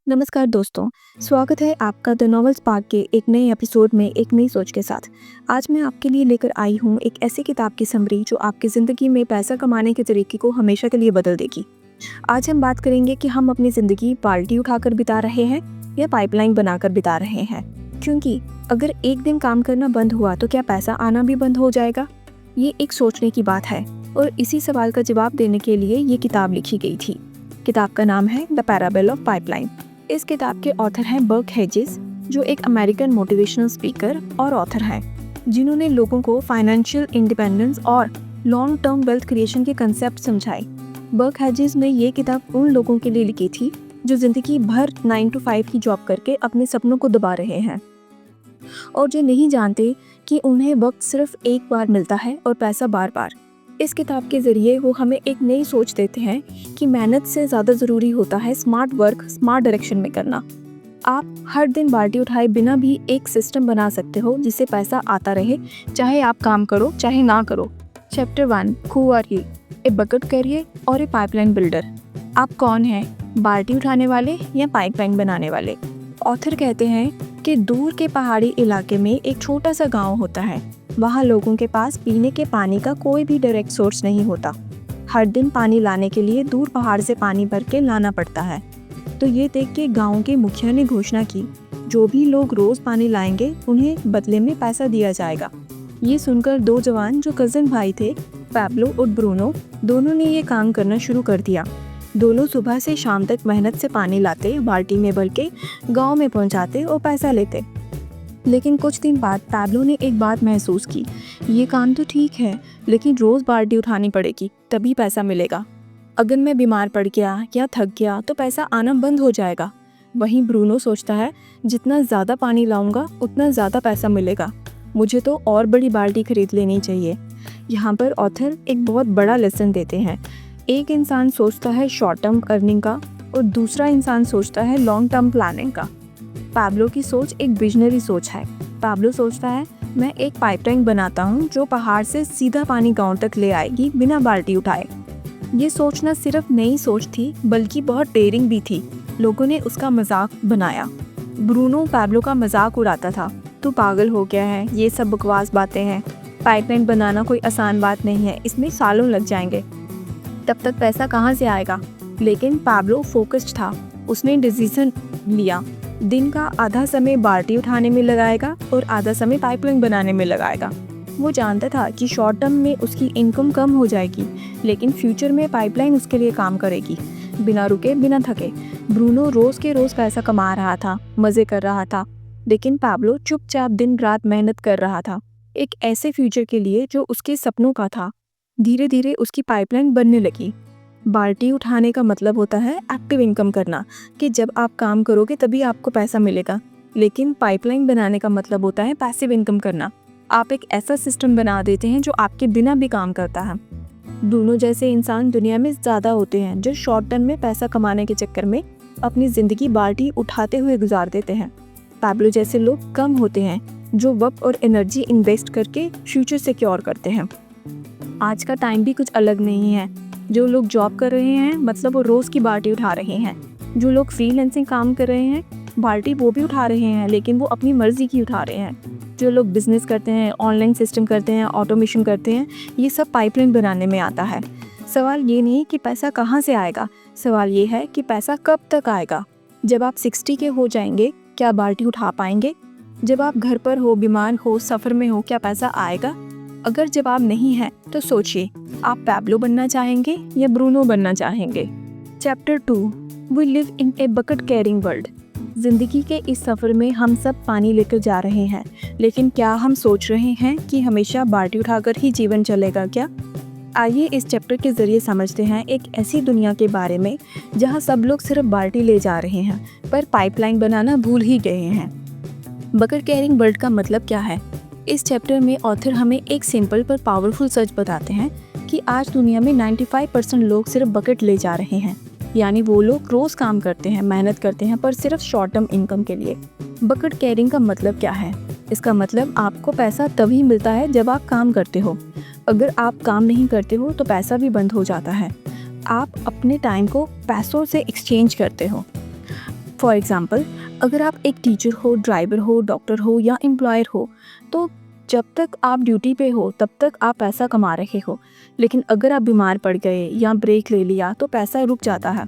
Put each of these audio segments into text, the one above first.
नमस्कार दोस्तों, स्वागत है आपका द नॉवेल स्पार्क के एक नए एपिसोड में एक नई सोच के साथ। आज मैं आपके लिए लेकर आई हूँ एक ऐसी किताब की समरी जो आपकी ज़िंदगी में पैसा कमाने के तरीके को हमेशा के लिए बदल देगी। आज हम बात करेंगे कि हम अपनी ज़िंदगी बाल्टी उठाकर बिता रहे हैं या पाइपलाइन बनाकर बिता रहे हैं। क्योंकि अगर एक दिन काम करना बंद हुआ तो क्या पैसा आना भी बंद हो जाएगा? ये एक सोचने की बात है और इसी सवाल का जवाब देने के लिए ये किताब लिखी गई थी। किताब का नाम है द पैराबल ऑफ पाइपलाइन। इस किताब के ऑथर हैं बर्क हेजिस, जो एक अमेरिकन मोटिवेशनल स्पीकर और ऑथर हैं, जिन्होंने लोगों को फाइनेंशियल इंडिपेंडेंस और लॉन्ग टर्म वेल्थ क्रिएशन के कंसेप्ट समझाए। बर्क हेजिस ने ये किताब उन लोगों के लिए लिखी थी जो जिंदगी भर 9 to 5 की जॉब करके अपने सपनों को दबा रहे हैं और जो नहीं जानते कि उन्हें वक्त सिर्फ एक बार मिलता है और पैसा बार बार। इस किताब के ज़रिए वो हमें एक नई सोच देते हैं कि मेहनत से ज़्यादा ज़रूरी होता है स्मार्ट वर्क स्मार्ट डायरेक्शन में करना। आप हर दिन बाल्टी उठाए बिना भी एक सिस्टम बना सकते हो जिससे पैसा आता रहे, चाहे आप काम करो चाहे ना करो। Chapter 1, who are you, a bucket carrier और ए पाइपलाइन बिल्डर। आप कौन हैं, बाल्टी उठाने वाले या पाइपलाइन बनाने वाले? ऑथर कहते हैं कि दूर के पहाड़ी इलाके में एक छोटा सा गाँव होता है। वहाँ लोगों के पास पीने के पानी का कोई भी डायरेक्ट सोर्स नहीं होता। हर दिन पानी लाने के लिए दूर पहाड़ से पानी भर के लाना पड़ता है। तो ये देख के गांव के मुखिया ने घोषणा की, जो भी लोग रोज पानी लाएंगे उन्हें बदले में पैसा दिया जाएगा। ये सुनकर दो जवान जो कजिन भाई थे, पैब्लो और ब्रूनो, दोनों ने ये काम करना शुरू कर दिया। दोनों सुबह से शाम तक मेहनत से पानी लाते, बाल्टी में भर के गाँव में पहुँचाते और पैसा लेते। लेकिन कुछ दिन बाद पैब्लो ने एक बात महसूस की, ये काम तो ठीक है लेकिन रोज़ बाल्टी उठानी पड़ेगी तभी पैसा मिलेगा। अगर मैं बीमार पड़ गया या थक गया तो पैसा आना बंद हो जाएगा। वहीं ब्रूनो सोचता है, जितना ज़्यादा पानी लाऊंगा उतना ज़्यादा पैसा मिलेगा, मुझे तो और बड़ी बाल्टी खरीद लेनी चाहिए। यहाँ पर ऑथर एक बहुत बड़ा लेसन देते हैं। एक इंसान सोचता है शॉर्ट टर्म अर्निंग का और दूसरा इंसान सोचता है लॉन्ग टर्म प्लानिंग का। पैब्लो की सोच एक विजनरी सोच है। पैब्लो सोचता है, मैं एक पाइपलाइन बनाता हूँ जो पहाड़ से सीधा पानी गांव तक ले आएगी बिना बाल्टी उठाए। ये सोच न सिर्फ नई सोच थी बल्कि बहुत डेयरिंग भी थी। लोगों ने उसका मजाक बनाया। ब्रूनो पैब्लो का मजाक उड़ाता था, तू पागल हो गया है, ये सब बकवास बातें हैं। पाइपलाइन बनाना कोई आसान बात नहीं है, इसमें सालों लग जाएंगे, तब तक पैसा कहाँ से आएगा? लेकिन पैब्लो फोकस्ड था। उसने डिसीजन लिया, दिन का आधा समय बाल्टी उठाने में लगाएगा और आधा समय पाइपलाइन बनाने में लगाएगा। वो जानता था कि शॉर्ट टर्म में उसकी इनकम कम हो जाएगी लेकिन फ्यूचर में पाइपलाइन उसके लिए काम करेगी, बिना रुके बिना थके। ब्रूनो रोज़ के रोज़ पैसा कमा रहा था, मज़े कर रहा था, लेकिन पैब्लो चुपचाप दिन रात मेहनत कर रहा था एक ऐसे फ्यूचर के लिए जो उसके सपनों का था। धीरे धीरे उसकी पाइपलाइन बनने लगी। बाल्टी उठाने का मतलब होता है एक्टिव इनकम करना, कि जब आप काम करोगे तभी आपको पैसा मिलेगा। लेकिन पाइपलाइन बनाने का मतलब होता है पैसिव इनकम करना। आप एक ऐसा सिस्टम बना देते हैं जो आपके बिना भी काम करता है। दोनों जैसे इंसान दुनिया में ज़्यादा होते हैं जो शॉर्ट टर्म में पैसा कमाने के चक्कर में अपनी ज़िंदगी बाल्टी उठाते हुए गुजार देते हैं। पैब्लो जैसे लोग कम होते हैं जो वक्त और एनर्जी इन्वेस्ट करके फ्यूचर सिक्योर करते हैं। आज का टाइम भी कुछ अलग नहीं है। जो लोग जॉब कर रहे हैं मतलब वो रोज़ की बाल्टी उठा रहे हैं। जो लोग फ्रीलांसिंग काम कर रहे हैं बाल्टी वो भी उठा रहे हैं लेकिन वो अपनी मर्जी की उठा रहे हैं। जो लोग बिजनेस करते हैं, ऑनलाइन सिस्टम करते हैं, ऑटोमेशन करते हैं, ये सब पाइपलाइन बनाने में आता है। सवाल ये नहीं कि पैसा कहाँ से आएगा, सवाल ये है कि पैसा कब तक आएगा। जब आप 60 के हो जाएंगे क्या बाल्टी उठा पाएंगे? जब आप घर पर हो, बीमार हो, सफ़र में हो, क्या पैसा आएगा? अगर जवाब नहीं है तो सोचिए, आप पैब्लो बनना चाहेंगे या ब्रूनो बनना चाहेंगे? Chapter 2, we live in a bucket carrying world. जिंदगी के इस सफ़र में हम सब पानी लेकर जा रहे हैं, लेकिन क्या हम सोच रहे हैं कि हमेशा बाल्टी उठाकर ही जीवन चलेगा क्या? आइए इस चैप्टर के ज़रिए समझते हैं एक ऐसी दुनिया के बारे में जहां सब लोग सिर्फ बाल्टी ले जा रहे हैं पर पाइपलाइन बनाना भूल ही गए हैं। बकेट कैरिंग वर्ल्ड का मतलब क्या है? इस चैप्टर में ऑथर हमें एक सिंपल पर पावरफुल सच बताते हैं कि आज दुनिया में 95% लोग सिर्फ बकेट ले जा रहे हैं। यानी वो लोग रोज़ काम करते हैं, मेहनत करते हैं पर सिर्फ शॉर्ट टर्म इनकम के लिए। बकेट कैरिंग का मतलब क्या है? इसका मतलब आपको पैसा तभी मिलता है जब आप काम करते हो। अगर आप काम नहीं करते हो तो पैसा भी बंद हो जाता है। आप अपने टाइम को पैसों से एक्सचेंज करते हो। फॉर एग्ज़ाम्पल, अगर आप एक टीचर हो, ड्राइवर हो, डॉक्टर हो या एम्प्लॉयर हो, तो जब तक आप ड्यूटी पे हो तब तक आप पैसा कमा रहे हो, लेकिन अगर आप बीमार पड़ गए या ब्रेक ले लिया तो पैसा रुक जाता है।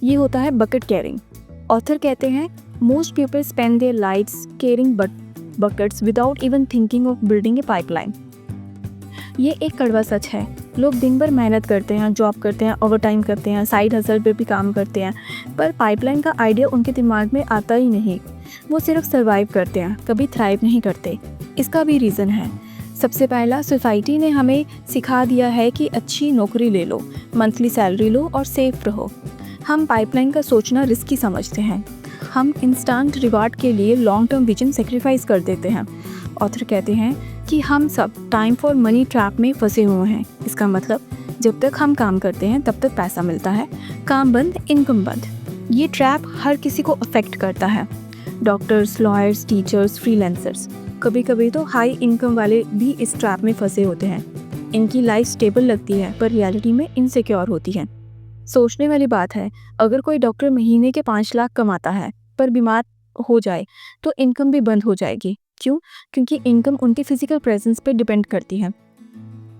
ये होता है बकेट कैरिंग। ऑथर कहते हैं, most people spend their lives carrying buckets without even thinking of building A pipeline. ये एक कड़वा सच है। लोग दिन भर मेहनत करते हैं, जॉब करते हैं, ओवरटाइम करते हैं, साइड हसल पे भी काम करते हैं, पर पाइपलाइन का आइडिया उनके दिमाग में आता ही नहीं। वो सिर्फ सर्वाइव करते हैं, कभी थ्राइव नहीं करते। इसका भी रीज़न है। सबसे पहला, सोसाइटी ने हमें सिखा दिया है कि अच्छी नौकरी ले लो, मंथली सैलरी लो और सेफ रहो। हम पाइपलाइन का सोचना रिस्की समझते हैं। हम इंस्टेंट रिवार्ड के लिए लॉन्ग टर्म विजन सेक्रीफाइस कर देते हैं। ऑथर कहते हैं कि हम सब टाइम फॉर मनी ट्रैप में फंसे हुए हैं। इसका मतलब, जब तक हम काम करते हैं तब तक पैसा मिलता है, काम बंद इनकम बंद। ये ट्रैप हर किसी को अफेक्ट करता है, डॉक्टर्स, लॉयर्स, टीचर्स, फ्रीलांसर्स। कभी कभी तो हाई इनकम वाले भी इस ट्रैप में फंसे होते हैं। इनकी लाइफ स्टेबल लगती है पर रियलिटी में इनसिक्योर होती है। सोचने वाली बात है, अगर कोई डॉक्टर महीने के 5 लाख कमाता है पर बीमार हो जाए तो इनकम भी बंद हो जाएगी। क्यों? क्योंकि इनकम उनके फिजिकल प्रेजेंस पे डिपेंड करती है।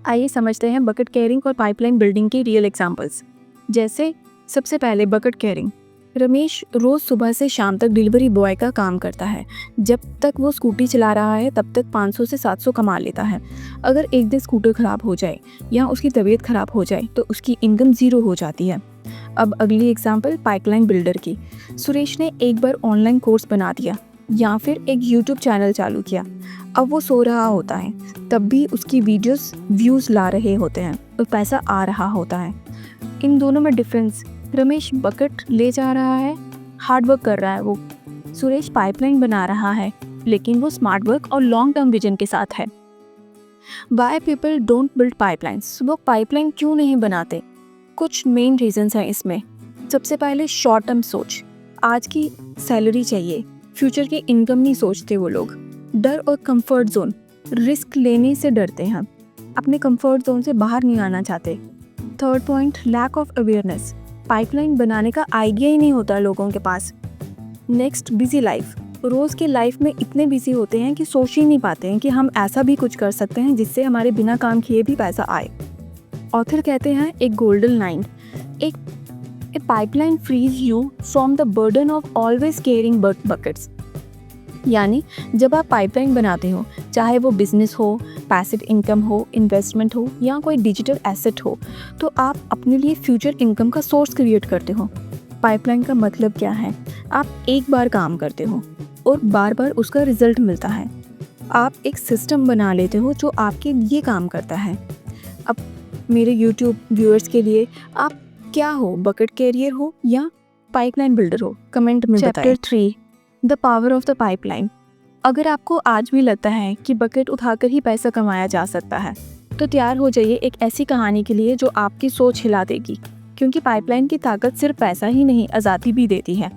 आइए समझते हैं बकेट कैरिंग और पाइपलाइन बिल्डिंग के रियल एग्जांपल्स। जैसे सबसे पहले बकेट कैरिंग। रमेश रोज़ सुबह से शाम तक डिलीवरी बॉय का काम करता है। जब तक वो स्कूटी चला रहा है तब तक 500 से 700 कमा लेता है। अगर एक दिन स्कूटर ख़राब हो जाए या उसकी तबीयत ख़राब हो जाए तो उसकी इनकम ज़ीरो हो जाती है। अब अगली एग्जांपल पाइपलाइन बिल्डर की। सुरेश ने एक बार ऑनलाइन कोर्स बना दिया या फिर एक यूट्यूब चैनल चालू किया। अब वो सो रहा होता है तब भी उसकी वीडियोस व्यूज़ ला रहे होते हैं और पैसा आ रहा होता है। इन दोनों में डिफरेंस, रमेश बकेट ले जा रहा है, हार्ड वर्क कर रहा है वो। सुरेश पाइपलाइन बना रहा है, लेकिन वो स्मार्ट वर्क और लॉन्ग टर्म विजन के साथ है। Why people don't build pipelines. लोग पाइपलाइन क्यों नहीं बनाते? कुछ मेन रीजंस हैं इसमें। सबसे पहले शॉर्ट टर्म सोच। आज की सैलरी चाहिए, फ्यूचर की इनकम नहीं सोचते वो लोग। डर और कंफर्ट जोन। रिस्क लेने से डरते हैं, अपने कंफर्ट जोन से बाहर नहीं आना चाहते। Third point, lack of awareness. Pipeline बनाने का आइडिया ही नहीं होता लोगों के पास। Next, busy life. रोज़ की लाइफ में इतने बिजी होते हैं कि सोच ही नहीं पाते हैं कि हम ऐसा भी कुछ कर सकते हैं जिससे हमारे बिना काम किए भी पैसा आए। ऑथर कहते हैं, एक golden line, a pipeline frees you from the burden of always carrying buckets. यानी जब आप पाइपलाइन बनाते हो, चाहे वो बिजनेस हो, पैसिव इनकम हो, इन्वेस्टमेंट हो या कोई डिजिटल एसेट हो, तो आप अपने लिए फ्यूचर इनकम का सोर्स क्रिएट करते हो। पाइपलाइन का मतलब क्या है? आप एक बार काम करते हो और बार बार उसका रिजल्ट मिलता है। आप एक सिस्टम बना लेते हो जो आपके लिए काम करता है। अब मेरे YouTube व्यूअर्स के लिए आप क्या हो, बकेट कैरियर हो या पाइपलाइन बिल्डर हो? कमेंट में बताएं। Chapter 3, the power of the pipeline. अगर आपको आज भी लगता है कि बकेट उठाकर ही पैसा कमाया जा सकता है, तो तैयार हो जाइए एक ऐसी कहानी के लिए जो आपकी सोच हिला देगी। क्योंकि पाइपलाइन की ताकत सिर्फ पैसा ही नहीं, आज़ादी भी देती है।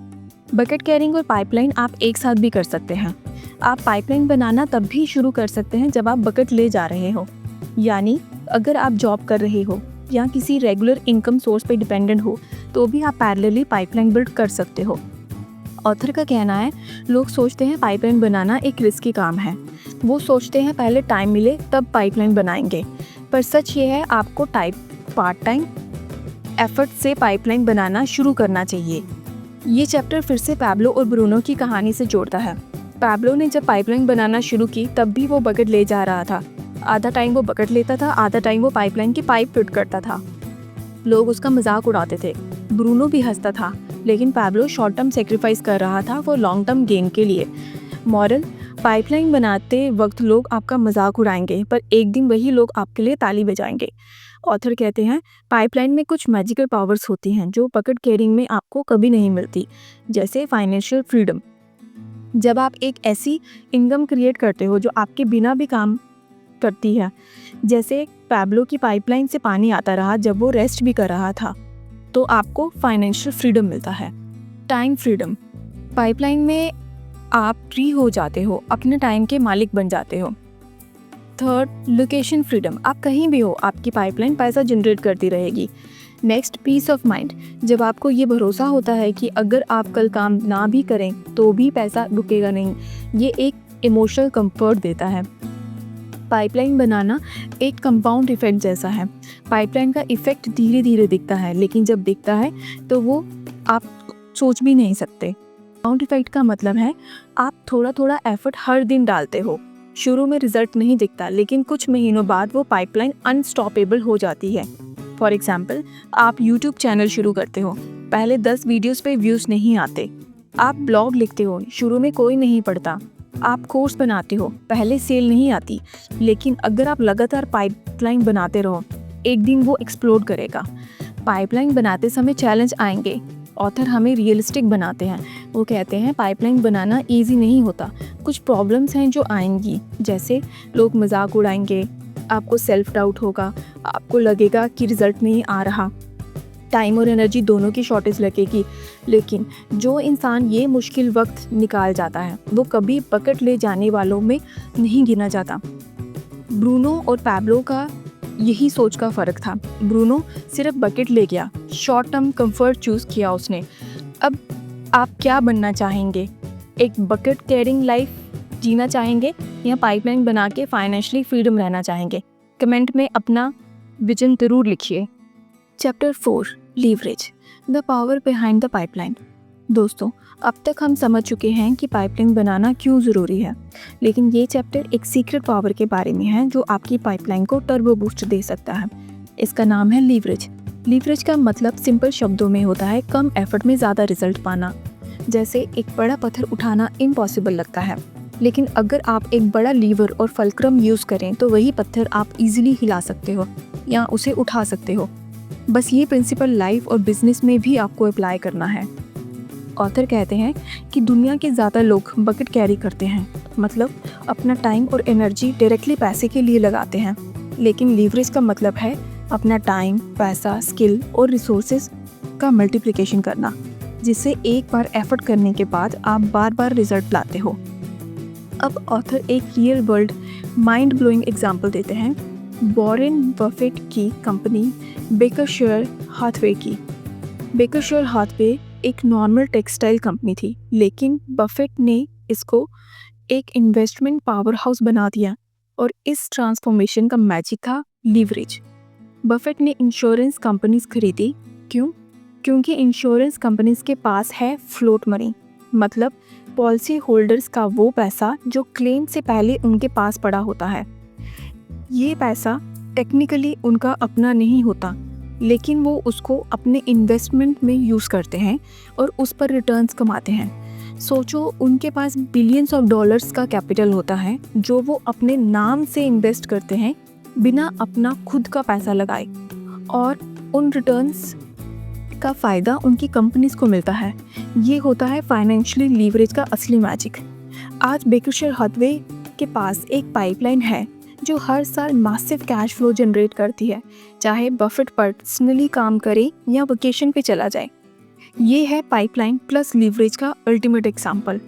बकेट कैरिंग और पाइपलाइन आप एक साथ भी कर सकते हैं। आप पाइपलाइन बनाना तब भी शुरू कर सकते हैं जब आप बकेट ले जा रहे हो। यानी अगर आप जॉब कर रहे हो या किसी रेगुलर इनकम सोर्स पे डिपेंडेंट हो तो भी आप पैरेलली पाइपलाइन बिल्ड कर सकते हो। ऑथर का कहना है, लोग सोचते हैं पाइपलाइन बनाना एक रिस्की काम है। वो सोचते हैं पहले टाइम मिले तब पाइपलाइन बनाएंगे, पर सच ये है आपको पार्ट टाइम एफर्ट से पाइपलाइन बनाना शुरू करना चाहिए। ये चैप्टर फिर से पैब्लो और ब्रूनो की कहानी से जोड़ता है। पैब्लो ने जब पाइपलाइन बनाना शुरू की तब भी वो बकेट ले जा रहा था। आधा टाइम वो बकेट लेता था, आधा टाइम वो पाइपलाइन की पाइप फिट करता था। लोग उसका मजाक उड़ाते थे, ब्रूनो भी हंसता था, लेकिन पैब्लो शॉर्ट टर्म सेक्रीफाइस कर रहा था वो लॉन्ग टर्म गेन के लिए। मॉरल, पाइपलाइन बनाते वक्त लोग आपका मजाक उड़ाएंगे पर एक दिन वही लोग आपके लिए ताली बजाएंगे। ऑथर कहते हैं, पाइपलाइन में कुछ मैजिकल पावर्स होती हैं जो बकेट कैरिंग में आपको कभी नहीं मिलती, जैसे फाइनेंशियल फ्रीडम। जब आप एक ऐसी इनकम क्रिएट करते हो जो आपके बिना भी काम करती है, जैसे पैब्लो की पाइपलाइन से पानी आता रहा जब वो रेस्ट भी कर रहा था, तो आपको फाइनेंशियल फ्रीडम मिलता है। टाइम फ्रीडम, पाइपलाइन में आप फ्री हो जाते हो, अपने टाइम के मालिक बन जाते हो। थर्ड, लोकेशन फ्रीडम, आप कहीं भी हो आपकी पाइपलाइन पैसा जनरेट करती रहेगी। Next, peace of mind. जब आपको ये भरोसा होता है कि अगर आप कल काम ना भी करें तो भी पैसा रुकेगा नहीं, ये एक इमोशनल कंफर्ट देता है। पाइपलाइन बनाना एक कंपाउंड इफेक्ट जैसा है। पाइपलाइन का इफेक्ट धीरे धीरे दिखता है, लेकिन जब दिखता है तो वो आप सोच भी नहीं सकते। कंपाउंड इफेक्ट का मतलब है आप थोड़ा थोड़ा एफर्ट हर दिन डालते हो। शुरू में रिजल्ट नहीं दिखता, लेकिन कुछ महीनों बाद वो पाइपलाइन अनस्टॉपेबल हो जाती है। फॉर एग्जाम्पल, आप यूट्यूब चैनल शुरू करते हो, पहले 10 वीडियोस पे व्यूज़ नहीं आते। आप ब्लॉग लिखते हो, शुरू में कोई नहीं पढ़ता। आप कोर्स बनाते हो, पहले सेल नहीं आती, लेकिन अगर आप लगातार पाइपलाइन बनाते रहो, एक दिन वो एक्सप्लोड करेगा। पाइपलाइन बनाते समय चैलेंज आएंगे। ऑथर हमें रियलिस्टिक बनाते हैं। वो कहते हैं पाइपलाइन बनाना इजी नहीं होता, कुछ प्रॉब्लम्स हैं जो आएंगी, जैसे लोग मजाक उड़ाएंगे, आपको सेल्फ डाउट होगा, आपको लगेगा कि रिजल्ट नहीं आ रहा, टाइम और एनर्जी दोनों की शॉर्टेज लगेगी। लेकिन जो इंसान ये मुश्किल वक्त निकाल जाता है वो कभी बकेट ले जाने वालों में नहीं गिना जाता। ब्रूनो और पैब्लो का यही सोच का फ़र्क था। ब्रूनो सिर्फ बकेट ले गया, शॉर्ट टर्म कंफर्ट चूज़ किया उसने। अब आप क्या बनना चाहेंगे? एक बकेट कैरिंग लाइफ जीना चाहेंगे या पाइपलाइन बना के फाइनेंशियली फ्रीडम रहना चाहेंगे? कमेंट में अपना विजन ज़रूर लिखिए। Chapter 4, leverage, the power behind the pipeline. दोस्तों, अब तक हम समझ चुके हैं कि पाइपलाइन बनाना क्यों ज़रूरी है, लेकिन ये चैप्टर एक सीक्रेट पावर के बारे में है जो आपकी पाइपलाइन को टर्बो बूस्ट दे सकता है। इसका नाम है लीवरेज। लीवरेज का मतलब सिंपल शब्दों में होता है कम एफर्ट में ज़्यादा रिजल्ट पाना। जैसे एक बड़ा पत्थर उठाना इम्पॉसिबल लगता है, लेकिन अगर आप एक बड़ा लीवर और फल्क्रम यूज़ करें तो वही पत्थर आप इजीली हिला सकते हो या उसे उठा सकते हो। बस ये प्रिंसिपल लाइफ और बिजनेस में भी आपको अप्लाई करना है। ऑथर कहते हैं कि दुनिया के ज़्यादा लोग बकेट कैरी करते हैं, मतलब अपना टाइम और एनर्जी डायरेक्टली पैसे के लिए लगाते हैं, लेकिन लीवरेज का मतलब है अपना टाइम, पैसा, स्किल और रिसोर्सेज का मल्टीप्लिकेशन करना, जिससे एक बार एफर्ट करने के बाद आप बार बार रिजल्ट लाते हो। अब ऑथर एक real world mind blowing example देते हैं वॉरेन बफेट की कंपनी बेकरशायर हाथवे की। बेकरशायर हाथवे एक नॉर्मल टेक्सटाइल कंपनी थी, लेकिन बफेट ने इसको एक इन्वेस्टमेंट पावर हाउस बना दिया, और इस ट्रांसफॉर्मेशन का मैजिक था लीवरेज। बफेट ने इंश्योरेंस कंपनीज खरीदी। क्यों? क्योंकि इंश्योरेंस कंपनीज के पास है फ्लोट मनी, मतलब पॉलिसी होल्डर्स का वो पैसा जो क्लेम से पहले उनके पास पड़ा होता है। ये पैसा टेक्निकली उनका अपना नहीं होता, लेकिन वो उसको अपने इन्वेस्टमेंट में यूज़ करते हैं और उस पर रिटर्न्स कमाते हैं। सोचो, उनके पास बिलियंस ऑफ डॉलर्स का कैपिटल होता है जो वो अपने नाम से इन्वेस्ट करते हैं बिना अपना खुद का पैसा लगाए, और उन रिटर्न्स का फ़ायदा उनकी कंपनीज को मिलता है। ये होता है फाइनेंशियली लीवरेज का असली मैजिक। आज बेकरशायर हाथवे के पास एक पाइपलाइन है जो हर साल मासिव कैश फ्लो जनरेट करती है, चाहे बफेट पर्सनली काम करे या वेकेशन पे चला जाए। ये है पाइपलाइन प्लस लीवरेज का अल्टीमेट एग्जाम्पल।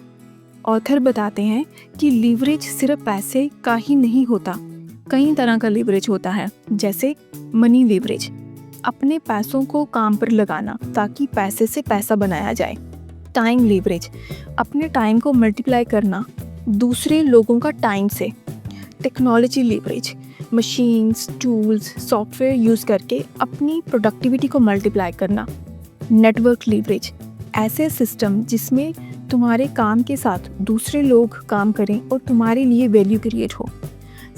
ऑथर बताते हैं कि लीवरेज सिर्फ पैसे का ही नहीं होता, कई तरह का लीवरेज होता है, जैसे मनी लीवरेज, अपने पैसों को काम पर लगाना ताकि पैसे से पैसा बनाया जाए। टाइम लीवरेज, अपने टाइम को मल्टीप्लाई करना दूसरे लोगों का टाइम से। Technology leverage, machines, tools, software use करके अपनी प्रोडक्टिविटी को मल्टीप्लाई करना। नेटवर्क लीवरेज, ऐसे सिस्टम जिसमें तुम्हारे काम के साथ दूसरे लोग काम करें और तुम्हारे लिए वैल्यू क्रिएट हो।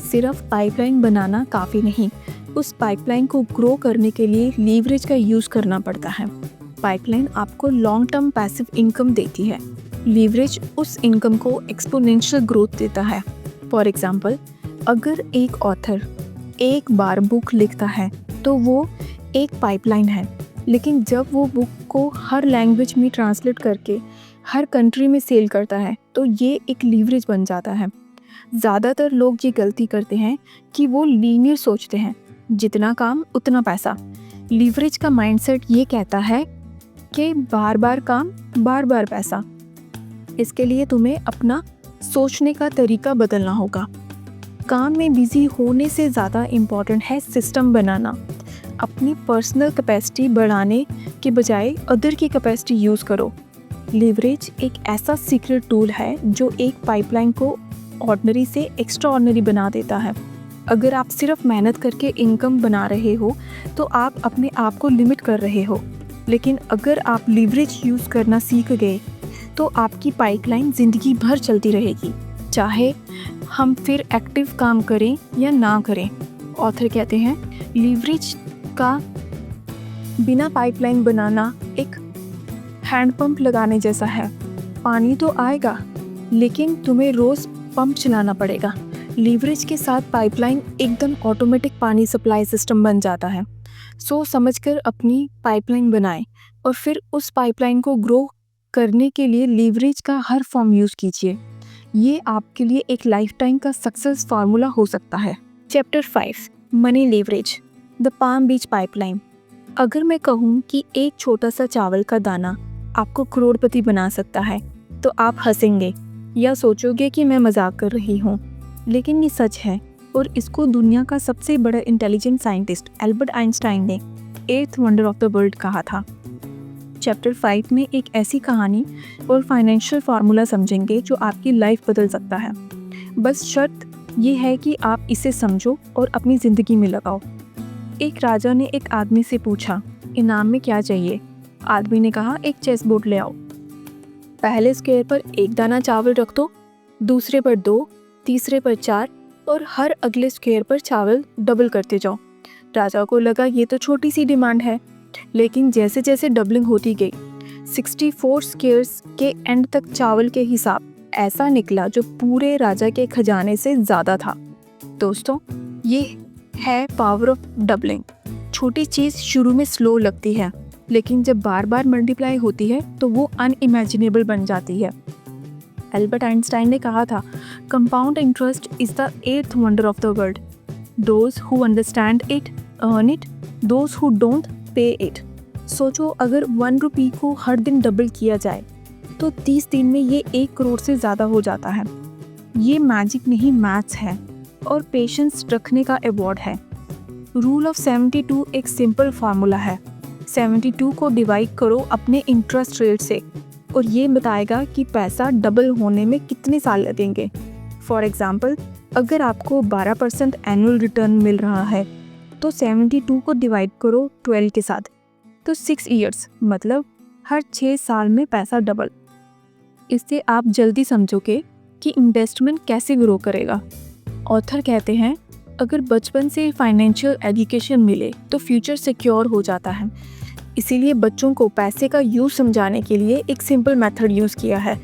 सिर्फ पाइपलाइन बनाना काफ़ी नहीं, उस पाइपलाइन को ग्रो करने के लिए लीवरेज का यूज़ करना पड़ता है। पाइपलाइन आपको लॉन्ग टर्म पैसिव इनकम देती है, लीवरेज उस इनकम को एक्सपोनेंशियल ग्रोथ देता है। फॉर एग्जाम्पल, अगर एक ऑथर एक बार बुक लिखता है तो वो एक पाइपलाइन है, लेकिन जब वो बुक को हर लैंग्वेज में ट्रांसलेट करके हर कंट्री में सेल करता है तो ये एक लीवरेज बन जाता है। ज़्यादातर लोग ये गलती करते हैं कि वो लीनियर सोचते हैं, जितना काम उतना पैसा। लीवरेज का माइंडसेट ये कहता है कि बार बार काम, बार बार पैसा। इसके लिए तुम्हें अपना सोचने का तरीका बदलना होगा। काम में बिजी होने से ज़्यादा इम्पॉर्टेंट है सिस्टम बनाना। अपनी पर्सनल कैपेसिटी बढ़ाने के बजाय अदर की कैपेसिटी यूज़ करो। लीवरेज एक ऐसा सीक्रेट टूल है जो एक पाइपलाइन को ऑर्डिनरी से एक्स्ट्रा ऑर्डिनरी बना देता है। अगर आप सिर्फ मेहनत करके इनकम बना रहे हो तो आप अपने आप को लिमिट कर रहे हो, लेकिन अगर आप लीवरेज यूज़ करना सीख गए तो आपकी पाइपलाइन ज़िंदगी भर चलती रहेगी, चाहे हम फिर एक्टिव काम करें या ना करें। ऑथर कहते हैं लीवरेज का बिना पाइपलाइन बनाना एक हैंडपंप लगाने जैसा है। पानी तो आएगा लेकिन तुम्हें रोज़ पंप चलाना पड़ेगा। लीवरेज के साथ पाइपलाइन एकदम ऑटोमेटिक पानी सप्लाई सिस्टम बन जाता है। सोच समझकर अपनी पाइपलाइन बनाएं और फिर उस पाइपलाइन को ग्रो करने के लिए लीवरेज का हर फॉर्म यूज़ कीजिए। ये आपके लिए एक लाइफ टाइम का सक्सेस फार्मूला हो सकता है। Chapter 5 money leverage the palm beach pipeline. अगर मैं कहूँ कि एक छोटा सा चावल का दाना आपको करोड़पति बना सकता है तो आप हंसेंगे या सोचोगे कि मैं मजाक कर रही हूँ, लेकिन ये सच है और इसको दुनिया का सबसे बड़ा इंटेलिजेंट साइंटिस्ट एल्बर्ट आइंस्टाइन ने 8th wonder of the world कहा था। चैप्टर 5 में एक ऐसी कहानी और फाइनेंशियल फार्मूला समझेंगे जो आपकी लाइफ बदल सकता है। बस शर्त ये है कि आप इसे समझो और अपनी ज़िंदगी में लगाओ। एक राजा ने एक आदमी से पूछा, इनाम में क्या चाहिए? आदमी ने कहा, एक चेस बोर्ड ले आओ। पहले स्क्वायर पर एक दाना चावल रख दो, दूसरे पर 2, तीसरे पर 4 और हर अगले स्क्वायर पर चावल डबल करते जाओ। राजा को लगा ये तो छोटी सी डिमांड है, लेकिन जैसे जैसे डबलिंग होती गई 64 स्क्वायर्स के एंड तक चावल के हिसाब ऐसा निकला जो पूरे राजा के खजाने से ज़्यादा था। दोस्तों, ये है पावर ऑफ डबलिंग। छोटी चीज़ शुरू में स्लो लगती है, लेकिन जब बार बार मल्टीप्लाई होती है तो वो अनइमेजिनेबल बन जाती है। एल्बर्ट आइंस्टाइन ने कहा था, compound interest is the 8th wonder of the world. Those who understand it earn it, those who don't pay it. सोचो, अगर 1 रुपये को हर दिन डबल किया जाए तो 30 दिन में ये 1 करोड़ से ज़्यादा हो जाता है। ये मैजिक नहीं, मैथ्स है और पेशेंस रखने का अवॉर्ड है। रूल ऑफ 72 एक सिंपल फार्मूला है। 72 को डिवाइड करो अपने इंटरेस्ट रेट से और ये बताएगा कि पैसा डबल होने में कितने साल लगेंगे। फॉर एग्ज़ाम्पल, अगर आपको 12% एनुअल रिटर्न मिल रहा है तो 72 को डिवाइड करो 12 के साथ, तो 6 ईयर्स मतलब हर 6 साल में पैसा डबल। इससे आप जल्दी समझोगे कि इन्वेस्टमेंट कैसे ग्रो करेगा। ऑथर कहते हैं, अगर बचपन से फाइनेंशियल एजुकेशन मिले तो फ्यूचर सिक्योर हो जाता है। इसीलिए बच्चों को पैसे का यूज़ समझाने के लिए एक सिंपल मेथड यूज़ किया है,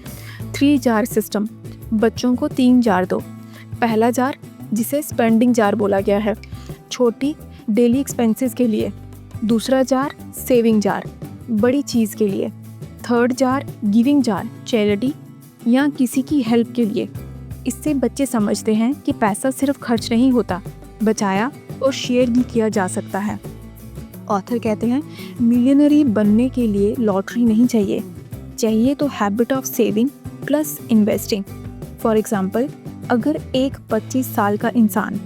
3 जार सिस्टम। बच्चों को 3 जार दो। पहला जार, जिसे स्पेंडिंग जार बोला गया है, छोटी डेली एक्सपेंसेस के लिए। दूसरा जार, सेविंग जार, बड़ी चीज़ के लिए। Third jar, giving jar, charity या किसी की हेल्प के लिए। इससे बच्चे समझते हैं कि पैसा सिर्फ खर्च नहीं होता, बचाया और शेयर भी किया जा सकता है। ऑथर कहते हैं, मिलियनरी बनने के लिए लॉटरी नहीं चाहिए, चाहिए तो habit of saving plus investing. For example, अगर एक 25 साल का इंसान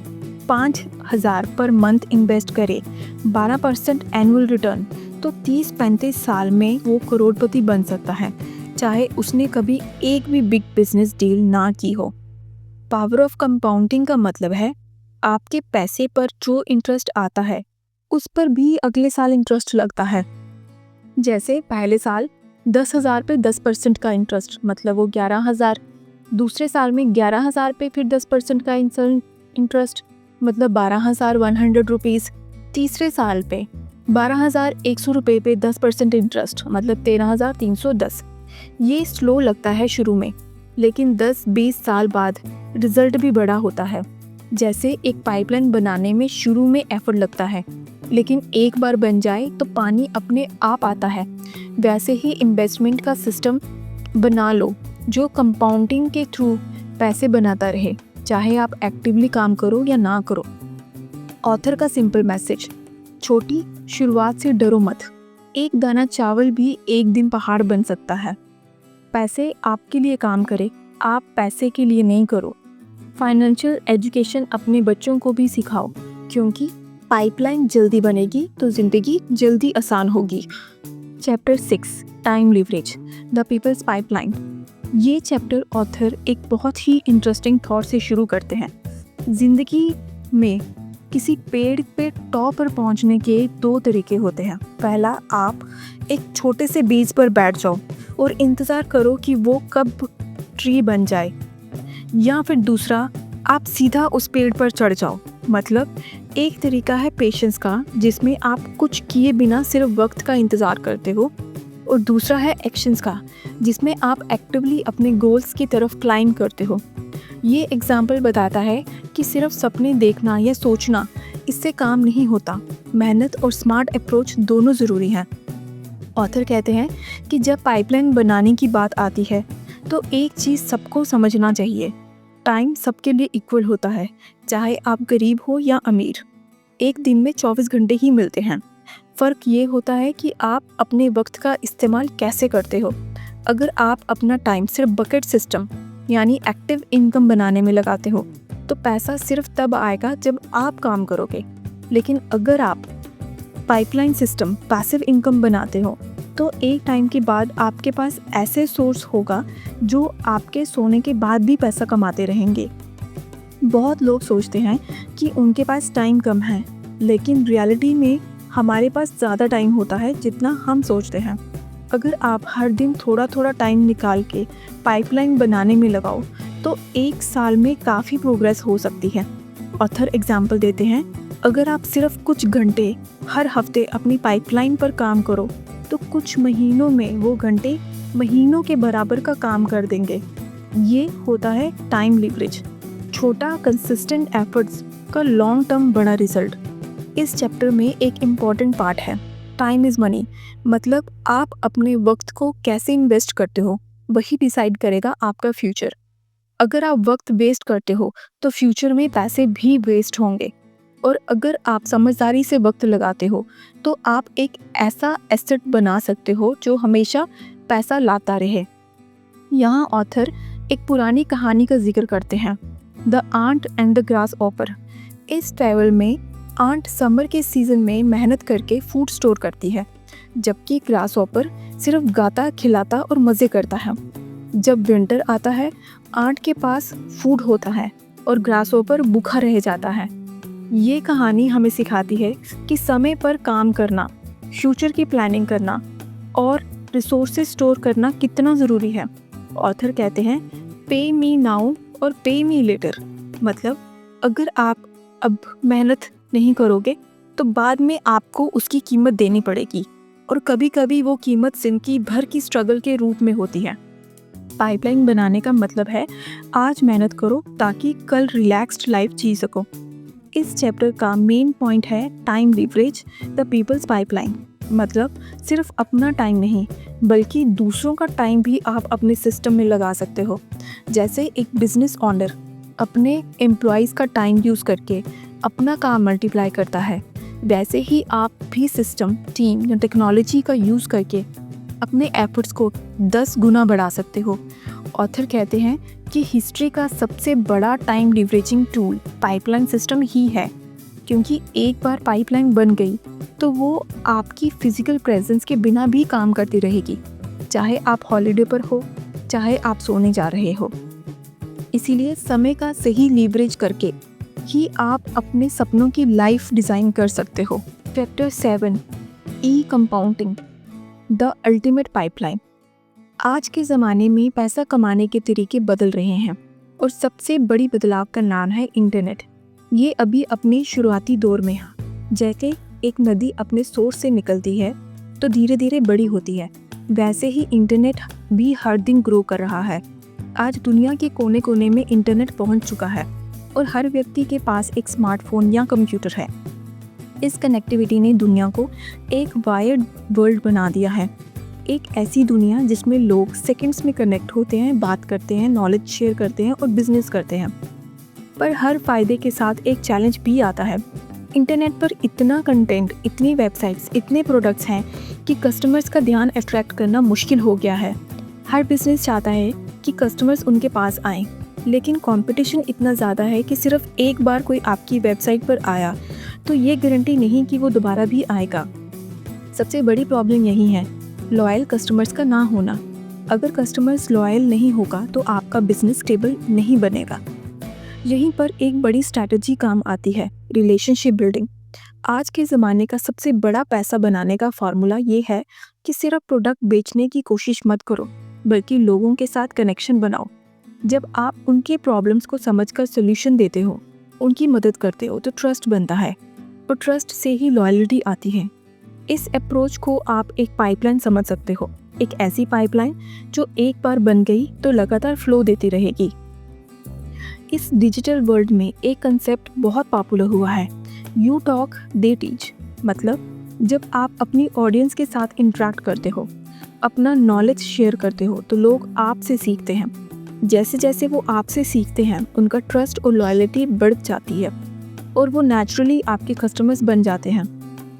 5,000 पर मंथ इन्वेस्ट करे, 12% एनुअल रिटर्न, तो 30-35 साल में वो करोड़पति बन सकता है, चाहे उसने कभी एक भी बिग बिजनेस डील ना की हो। पावर ऑफ कंपाउंडिंग का मतलब है आपके पैसे पर जो इंटरेस्ट आता है उस पर भी अगले साल इंटरेस्ट लगता है। जैसे पहले साल 10,000 पे 10% का इंटरेस्ट, मतलब वो 11,000। दूसरे साल में 11,000 पे फिर 10% का इंटरेस्ट, मतलब 12,100 रुपीज़। तीसरे साल पे 12,100 रुपये पे 10% इंटरेस्ट, मतलब 13,310। ये स्लो लगता है शुरू में, लेकिन 10-20 साल बाद रिजल्ट भी बड़ा होता है। जैसे एक पाइपलाइन बनाने में शुरू में एफर्ट लगता है, लेकिन एक बार बन जाए तो पानी अपने आप आता है। वैसे ही इन्वेस्टमेंट का सिस्टम बना लो जो कंपाउंडिंग के थ्रू पैसे बनाता रहे, चाहे आप एक्टिवली काम करो या ना करो। ऑथर का सिंपल मैसेज, छोटी शुरुआत से डरो मत। एक दाना चावल भी एक दिन पहाड़ बन सकता है। पैसे आपके लिए काम करे, आप पैसे के लिए नहीं करो। फाइनेंशियल एजुकेशन अपने बच्चों को भी सिखाओ, क्योंकि पाइपलाइन जल्दी बनेगी तो ज़िंदगी जल्दी आसान होगी। Chapter 6 time leverage the people's pipeline. ये चैप्टर ऑथर एक बहुत ही इंटरेस्टिंग थॉट से शुरू करते हैं। ज़िंदगी में किसी पेड़ पे टॉप पर पहुंचने के 2 तरीके होते हैं। पहला, आप एक छोटे से बीज पर बैठ जाओ और इंतज़ार करो कि वो कब ट्री बन जाए, या फिर दूसरा, आप सीधा उस पेड़ पर चढ़ जाओ। मतलब एक तरीका है पेशेंस का, जिसमें आप कुछ किए बिना सिर्फ वक्त का इंतज़ार करते हो, और दूसरा है एक्शंस का, जिसमें आप एक्टिवली अपने गोल्स की तरफ क्लाइंब करते हो। ये एग्जाम्पल बताता है कि सिर्फ सपने देखना या सोचना इससे काम नहीं होता। मेहनत और स्मार्ट अप्रोच दोनों ज़रूरी हैं। ऑथर कहते हैं कि जब पाइपलाइन बनाने की बात आती है तो एक चीज़ सबको समझना चाहिए, टाइम सबके लिए इक्वल होता है, चाहे आप गरीब हो या अमीर। एक दिन में 24 घंटे ही मिलते हैं। फ़र्क ये होता है कि आप अपने वक्त का इस्तेमाल कैसे करते हो। अगर आप अपना टाइम सिर्फ बकेट सिस्टम यानी एक्टिव इनकम बनाने में लगाते हो तो पैसा सिर्फ तब आएगा जब आप काम करोगे। लेकिन अगर आप पाइपलाइन सिस्टम पैसिव इनकम बनाते हो तो एक टाइम के बाद आपके पास ऐसे सोर्स होगा जो आपके सोने के बाद भी पैसा कमाते रहेंगे। बहुत लोग सोचते हैं कि उनके पास टाइम कम है, लेकिन रियलिटी में हमारे पास ज़्यादा टाइम होता है जितना हम सोचते हैं। अगर आप हर दिन थोड़ा थोड़ा टाइम निकाल के पाइपलाइन बनाने में लगाओ तो 1 साल में काफ़ी प्रोग्रेस हो सकती है। ऑथर एग्जाम्पल देते हैं, अगर आप सिर्फ कुछ घंटे हर हफ्ते अपनी पाइपलाइन पर काम करो तो कुछ महीनों में वो घंटे महीनों के बराबर का काम कर देंगे। ये होता है टाइम लीवरेज, छोटा कंसिस्टेंट एफर्ट्स का लॉन्ग टर्म बड़ा रिजल्ट। इस चैप्टर में एक इम्पॉर्टेंट पार्ट है, टाइम इज़ मनी। मतलब आप अपने वक्त को कैसे इन्वेस्ट करते हो वही डिसाइड करेगा आपका फ्यूचर। अगर आप वक्त वेस्ट करते हो तो फ्यूचर में पैसे भी वेस्ट होंगे, और अगर आप समझदारी से वक्त लगाते हो तो आप एक ऐसा एसेट बना सकते हो जो हमेशा पैसा लाता रहे। यहाँ ऑथर एक पुरानी कहानी का जिक्र करते हैं, the ant and the grasshopper. इस ट्रैवल में आंट समर के सीज़न में मेहनत करके फूड स्टोर करती है, जबकि ग्रास ऑपर सिर्फ गाता खिलाता और मज़े करता है। जब विंटर आता है, आंट के पास फूड होता है और ग्रास ऑपर भूखा रह जाता है। ये कहानी हमें सिखाती है कि समय पर काम करना, फ्यूचर की प्लानिंग करना और रिसोर्सेज स्टोर करना कितना ज़रूरी है। ऑथर कहते हैं, पे मी नाउ और पे मी लेटर। मतलब अगर आप अब मेहनत नहीं करोगे तो बाद में आपको उसकी कीमत देनी पड़ेगी, और कभी कभी वो कीमत जिंदगी भर की स्ट्रगल के रूप में होती है। पाइपलाइन बनाने का मतलब है आज मेहनत करो ताकि कल रिलैक्स्ड लाइफ जी सको। इस चैप्टर का मेन पॉइंट है time leverage the people's pipeline. मतलब सिर्फ अपना टाइम नहीं बल्कि दूसरों का टाइम भी आप अपने सिस्टम में लगा सकते हो। जैसे एक बिजनेस ओनर अपने एम्प्लॉयज़ का टाइम यूज़ करके अपना काम मल्टीप्लाई करता है, वैसे ही आप भी सिस्टम, टीम या टेक्नोलॉजी का यूज़ करके अपने एफर्ट्स को 10 गुना बढ़ा सकते हो। ऑथर कहते हैं कि हिस्ट्री का सबसे बड़ा time leveraging tool pipeline system ही है, क्योंकि एक बार पाइपलाइन बन गई तो वो आपकी फिजिकल प्रेजेंस के बिना भी काम करती रहेगी, चाहे आप हॉलिडे पर हो, चाहे आप सोने जा रहे हो। इसीलिए समय का सही लीवरेज करके ही आप अपने सपनों की लाइफ डिज़ाइन कर सकते हो। Chapter 7 E compounding the ultimate pipeline. आज के ज़माने में पैसा कमाने के तरीके बदल रहे हैं और सबसे बड़ी बदलाव का नाम है इंटरनेट। ये अभी अपने शुरुआती दौर में है। जैसे एक नदी अपने सोर्स से निकलती है तो धीरे धीरे बड़ी होती है, वैसे ही इंटरनेट भी हर दिन ग्रो कर रहा है। आज दुनिया के कोने कोने में इंटरनेट पहुंच चुका है और हर व्यक्ति के पास एक स्मार्टफोन या कंप्यूटर है। इस कनेक्टिविटी ने दुनिया को एक वायर्ड वर्ल्ड बना दिया है, एक ऐसी दुनिया जिसमें लोग सेकंड्स में कनेक्ट होते हैं, बात करते हैं, नॉलेज शेयर करते हैं और बिजनेस करते हैं। पर हर फ़ायदे के साथ एक चैलेंज भी आता है। इंटरनेट पर इतना कंटेंट, इतनी वेबसाइट्स, इतने प्रोडक्ट्स हैं कि कस्टमर्स का ध्यान अट्रैक्ट करना मुश्किल हो गया है। हर बिजनेस चाहता है कि कस्टमर्स उनके पास आएँ, लेकिन कंपटीशन इतना ज़्यादा है कि सिर्फ एक बार कोई आपकी वेबसाइट पर आया तो ये गारंटी नहीं कि वो दोबारा भी आएगा। सबसे बड़ी प्रॉब्लम यही है, लॉयल कस्टमर्स का ना होना। अगर कस्टमर्स लॉयल नहीं होगा तो आपका बिजनेस स्टेबल नहीं बनेगा। यहीं पर एक बड़ी स्ट्रैटेजी काम आती है, रिलेशनशिप बिल्डिंग। आज के ज़माने का सबसे बड़ा पैसा बनाने का फार्मूला ये है कि सिर्फ प्रोडक्ट बेचने की कोशिश मत करो, बल्कि लोगों के साथ कनेक्शन बनाओ। जब आप उनके प्रॉब्लम्स को समझकर सोल्यूशन देते हो, उनकी मदद करते हो, तो ट्रस्ट बनता है और ट्रस्ट से ही लॉयल्टी आती है। इस अप्रोच को आप एक पाइपलाइन समझ सकते हो, एक ऐसी पाइपलाइन जो एक बार बन गई तो लगातार फ्लो देती रहेगी। इस डिजिटल वर्ल्ड में एक कंसेप्ट बहुत पॉपुलर हुआ है, यू टॉक दे टीच। मतलब जब आप अपनी ऑडियंस के साथ इंटरेक्ट करते हो, अपना नॉलेज शेयर करते हो, तो लोग आपसे सीखते हैं। जैसे जैसे वो आपसे सीखते हैं, उनका ट्रस्ट और लॉयल्टी बढ़ जाती है और वो नेचुरली आपके कस्टमर्स बन जाते हैं।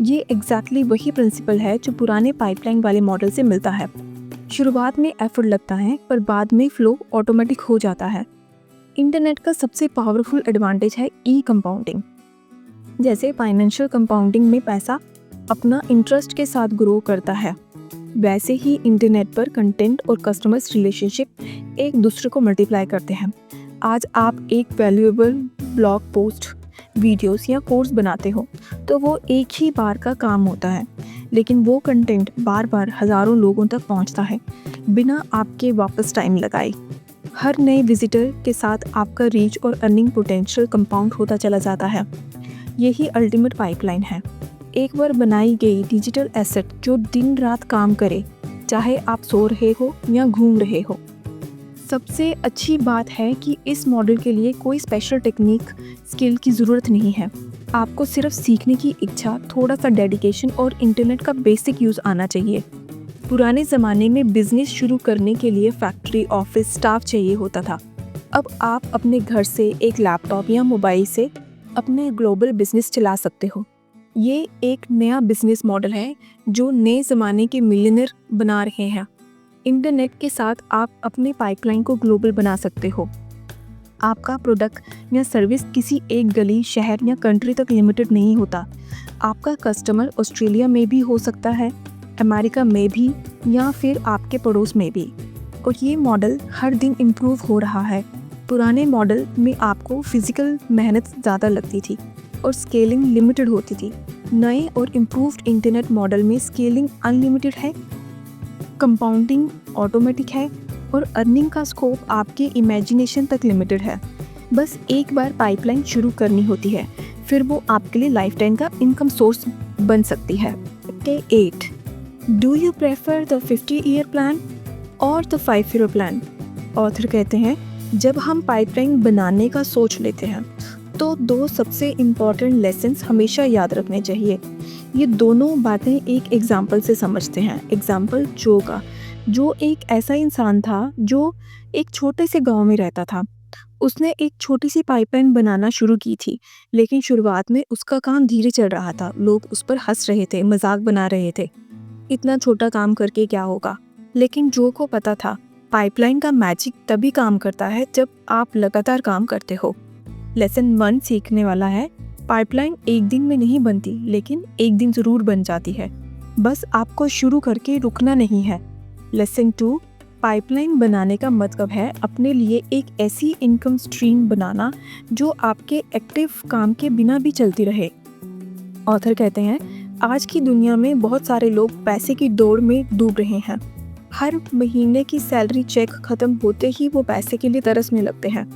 ये एग्जैक्टली वही प्रिंसिपल है जो पुराने पाइपलाइन वाले मॉडल से मिलता है। शुरुआत में एफर्ट लगता है, पर बाद में फ्लो ऑटोमेटिक हो जाता है। इंटरनेट का सबसे पावरफुल एडवांटेज है ई कंपाउंडिंग। जैसे फाइनेंशियल कंपाउंडिंग में पैसा अपना इंटरेस्ट के साथ ग्रो करता है, वैसे ही इंटरनेट पर कंटेंट और कस्टमर्स रिलेशनशिप एक दूसरे को मल्टीप्लाई करते हैं। आज आप एक वैल्यूएबल ब्लॉग पोस्ट, वीडियोस या कोर्स बनाते हो तो वो एक ही बार का काम होता है, लेकिन वो कंटेंट बार बार हज़ारों लोगों तक पहुंचता है बिना आपके वापस टाइम लगाए। हर नए विजिटर के साथ आपका रीच और अर्निंग पोटेंशियल कंपाउंड होता चला जाता है। यही अल्टीमेट पाइपलाइन है, एक बार बनाई गई डिजिटल एसेट जो दिन रात काम करे, चाहे आप सो रहे हो या घूम रहे हो। सबसे अच्छी बात है कि इस मॉडल के लिए कोई स्पेशल टेक्निक, स्किल की ज़रूरत नहीं है। आपको सिर्फ सीखने की इच्छा, थोड़ा सा डेडिकेशन और इंटरनेट का बेसिक यूज़ आना चाहिए। पुराने ज़माने में बिजनेस शुरू करने के लिए फैक्ट्री, ऑफिस, स्टाफ चाहिए होता था। अब आप अपने घर से एक लैपटॉप या मोबाइल से अपने ग्लोबल बिजनेस चला सकते हो। ये एक नया बिजनेस मॉडल है जो नए ज़माने के मिलियनेयर बना रहे हैं। इंटरनेट के साथ आप अपने पाइपलाइन को ग्लोबल बना सकते हो। आपका प्रोडक्ट या सर्विस किसी एक गली, शहर या कंट्री तक लिमिटेड नहीं होता। आपका कस्टमर ऑस्ट्रेलिया में भी हो सकता है, अमेरिका में भी, या फिर आपके पड़ोस में भी। और ये मॉडल हर दिन इम्प्रूव हो रहा है। पुराने मॉडल में आपको फिजिकल मेहनत ज़्यादा लगती थी और स्केलिंग लिमिटेड होती थी। नए और इम्प्रूव्ड इंटरनेट मॉडल में स्केलिंग अनलिमिटेड है, कंपाउंडिंग ऑटोमेटिक है और अर्निंग का स्कोप आपके इमेजिनेशन तक लिमिटेड है। बस एक बार पाइपलाइन शुरू करनी होती है, फिर वो आपके लिए लाइफ टाइम का इनकम सोर्स बन सकती है। 8. Do you prefer the 50-year plan और द 5-year प्लान? ऑथर कहते हैं, जब हम पाइपलाइन बनाने का सोच लेते हैं तो दो सबसे इम्पॉर्टेंट लेसन्स हमेशा याद रखने चाहिए। ये दोनों बातें एक एग्जाम्पल से समझते हैं। एग्जाम्पल जो का, जो एक ऐसा इंसान था जो एक छोटे से गांव में रहता था। उसने एक छोटी सी पाइपलाइन बनाना शुरू की थी, लेकिन शुरुआत में उसका काम धीरे चल रहा था। लोग उस पर हंस रहे थे, मजाक बना रहे थे, इतना छोटा काम करके क्या होगा। लेकिन जो को पता था, पाइपलाइन का मैजिक तभी काम करता है जब आप लगातार काम करते हो। लेसन 1 सीखने वाला है, पाइपलाइन एक दिन में नहीं बनती, लेकिन एक दिन ज़रूर बन जाती है। बस आपको शुरू करके रुकना नहीं है। लेसन 2, पाइपलाइन बनाने का मतलब है अपने लिए एक ऐसी इनकम स्ट्रीम बनाना जो आपके एक्टिव काम के बिना भी चलती रहे। ऑथर कहते हैं, आज की दुनिया में बहुत सारे लोग पैसे की दौड़ में डूब रहे हैं। हर महीने की सैलरी चेक ख़त्म होते ही वो पैसे के लिए तरसने लगते हैं।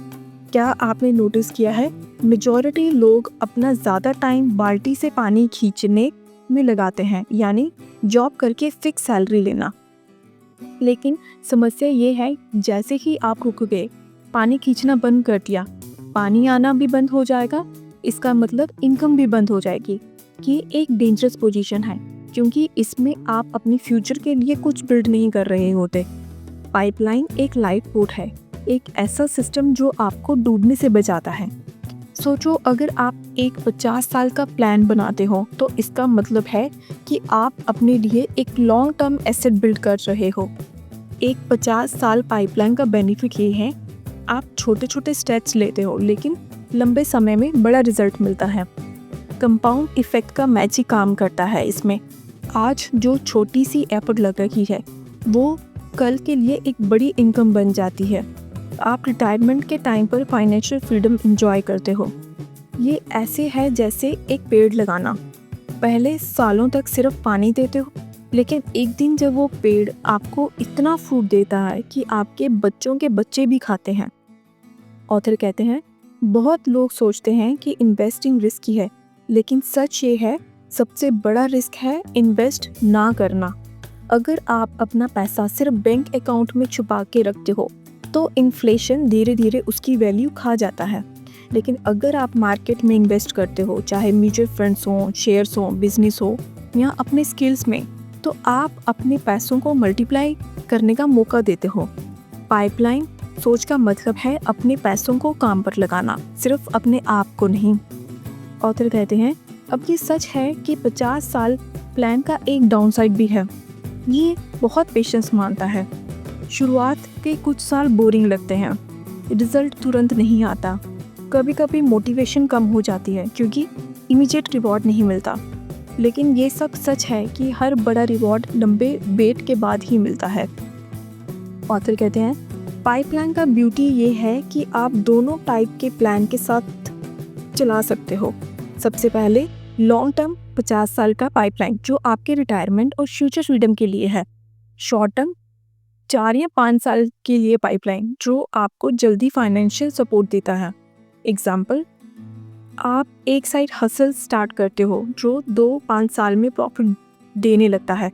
क्या आपने नोटिस किया है, मेजॉरिटी लोग अपना ज़्यादा टाइम बाल्टी से पानी खींचने में लगाते हैं, यानी जॉब करके फिक्स सैलरी लेना। लेकिन समस्या ये है, जैसे ही आप रुक गए, पानी खींचना बंद कर दिया, पानी आना भी बंद हो जाएगा, इसका मतलब इनकम भी बंद हो जाएगी। ये एक डेंजरस पोजीशन है, क्योंकि इसमें आप अपनी फ्यूचर के लिए कुछ बिल्ड नहीं कर रहे होते। पाइपलाइन एक लाइफ बोट है, एक ऐसा सिस्टम जो आपको डूबने से बचाता है। सोचो, अगर आप एक 50 साल का प्लान बनाते हो तो इसका मतलब है कि आप अपने लिए एक लॉन्ग टर्म एसेट बिल्ड कर रहे हो। एक 50 साल पाइपलाइन का बेनिफिट ये है, आप छोटे छोटे स्टेप्स लेते हो, लेकिन लंबे समय में बड़ा रिजल्ट मिलता है। कंपाउंड इफेक्ट का मैजिक काम करता है इसमें। आज जो छोटी सी एफर्ट लग रही है वो कल के लिए एक बड़ी इनकम बन जाती है। आप रिटायरमेंट के टाइम पर फाइनेंशियल फ्रीडम एंजॉय करते हो। ये ऐसे है जैसे एक पेड़ लगाना। पहले सालों तक सिर्फ पानी देते हो, लेकिन एक दिन जब वो पेड़ आपको इतना फ्रूट देता है कि आपके बच्चों के बच्चे भी खाते हैं। ऑथर कहते हैं, बहुत लोग सोचते हैं कि इन्वेस्टिंग रिस्की है, लेकिन सच ये है सबसे बड़ा रिस्क है इन्वेस्ट ना करना। अगर आप अपना पैसा सिर्फ बैंक अकाउंट में छुपा के रखते हो तो इन्फ्लेशन धीरे धीरे उसकी वैल्यू खा जाता है। लेकिन अगर आप मार्केट में इन्वेस्ट करते हो, चाहे म्यूचुअल फंड्स हो, शेयर्स हो, बिजनेस हो या अपने स्किल्स में, तो आप अपने पैसों को मल्टीप्लाई करने का मौका देते हो। पाइपलाइन सोच का मतलब है अपने पैसों को काम पर लगाना, सिर्फ अपने आप को नहीं। ऑथर कहते हैं, अब ये सच है कि 50 साल प्लान का एक डाउनसाइड भी है। ये बहुत पेशेंस मांगता है। शुरुआत के कुछ साल बोरिंग लगते हैं, रिजल्ट तुरंत नहीं आता, कभी कभी मोटिवेशन कम हो जाती है क्योंकि इमीडिएट रिवॉर्ड नहीं मिलता। लेकिन ये सब सच है कि हर बड़ा रिवॉर्ड लंबे वेट के बाद ही मिलता है। ऑथर कहते हैं, पाइपलाइन का ब्यूटी ये है कि आप दोनों टाइप के प्लान के साथ चला सकते हो। सबसे पहले लॉन्ग टर्म 50 साल का पाइपलाइन जो आपके रिटायरमेंट और फ्यूचर फ्रीडम के लिए है। शॉर्ट टर्म 4 या 5 साल के लिए पाइपलाइन जो आपको जल्दी फाइनेंशियल सपोर्ट देता है। एग्जाम्पल, आप एक साइड हसल स्टार्ट करते हो जो 2-5 साल में प्रॉफिट देने लगता है,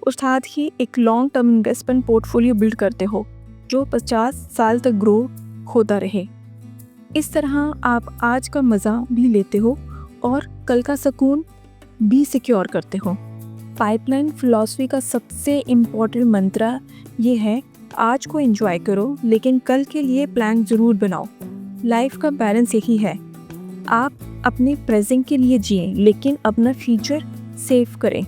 और साथ ही एक long term investment portfolio build करते हो जो 50 साल तक ग्रो होता रहे। इस तरह आप आज का मज़ा भी लेते हो और कल का सुकून भी सिक्योर करते हो। पाइपलाइन फिलॉसफी का सबसे इम्पोर्टेंट मंत्र ये है, आज को एंजॉय करो लेकिन कल के लिए प्लान ज़रूर बनाओ। लाइफ का बैलेंस यही है, आप अपने प्रेजेंट के लिए जिएं लेकिन अपना फ्यूचर सेव करें।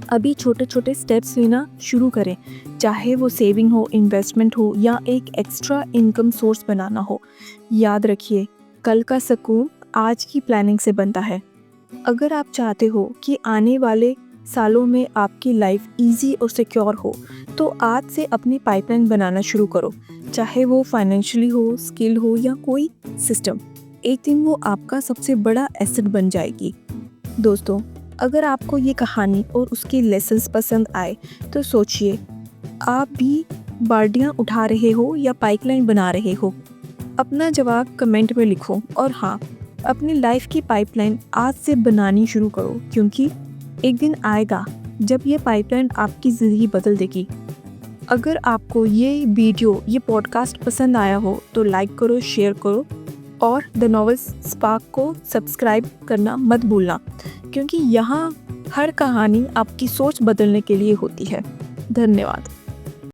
अभी छोटे छोटे स्टेप्स लेना शुरू करें, चाहे वो सेविंग हो, इन्वेस्टमेंट हो या एक एक्स्ट्रा इनकम सोर्स बनाना हो। याद रखिए, कल का सुकून आज की प्लानिंग से बनता है। अगर आप चाहते हो कि आने वाले सालों में आपकी लाइफ इजी और सिक्योर हो, तो आज से अपनी पाइपलाइन बनाना शुरू करो, चाहे वो फाइनेंशियली हो, स्किल हो या कोई सिस्टम। एक दिन वो आपका सबसे बड़ा एसेट बन जाएगी। दोस्तों, अगर आपको ये कहानी और उसके लेसन्स पसंद आए तो सोचिए, आप भी बाल्टियाँ उठा रहे हो या पाइपलाइन बना रहे हो? अपना जवाब कमेंट में लिखो, और हाँ, अपनी लाइफ की पाइपलाइन आज से बनानी शुरू करो, क्योंकि एक दिन आएगा जब ये पाइपलाइन आपकी ज़िंदगी बदल देगी। अगर आपको ये वीडियो, ये पॉडकास्ट पसंद आया हो तो लाइक करो, शेयर करो, और द नॉवेल्स स्पार्क को सब्सक्राइब करना मत भूलना, क्योंकि यहाँ हर कहानी आपकी सोच बदलने के लिए होती है। धन्यवाद।